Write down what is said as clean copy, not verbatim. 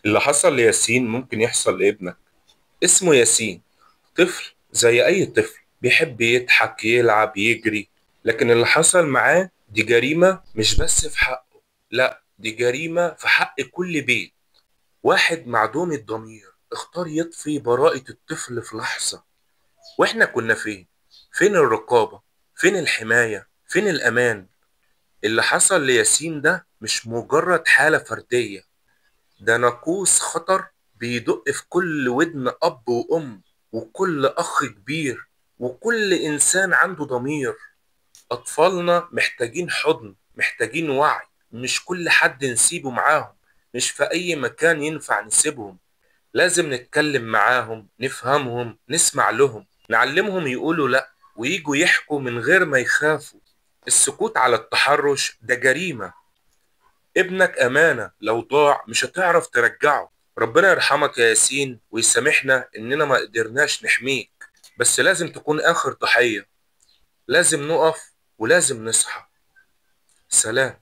اللي حصل لياسين ممكن يحصل لابنك. اسمه ياسين، طفل زي أي طفل بيحب يضحك يلعب يجري. لكن اللي حصل معاه دي جريمة مش بس في حقه، لا دي جريمة في حق كل بيت. واحد معدوم الضمير اختار يطفي براءة الطفل في لحظة. واحنا كنا فين؟ فين الرقابة؟ فين الحماية؟ فين الأمان؟ اللي حصل لياسين ده مش مجرد حالة فردية، ده ناقوس خطر بيدق في كل ودن أب وأم وكل أخ كبير وكل إنسان عنده ضمير. أطفالنا محتاجين حضن، محتاجين وعي، مش كل حد نسيبه معاهم، مش في أي مكان ينفع نسيبهم. لازم نتكلم معاهم، نفهمهم، نسمع لهم، نعلمهم يقولوا لأ ويجوا يحكوا من غير ما يخافوا. السكوت على التحرش ده جريمة. ابنك أمانة، لو ضاع مش هتعرف ترجعه. ربنا يرحمك يا ياسين ويسامحنا إننا ما قدرناش نحميك، بس لازم تكون آخر ضحية. لازم نقف ولازم نصحى. سلام.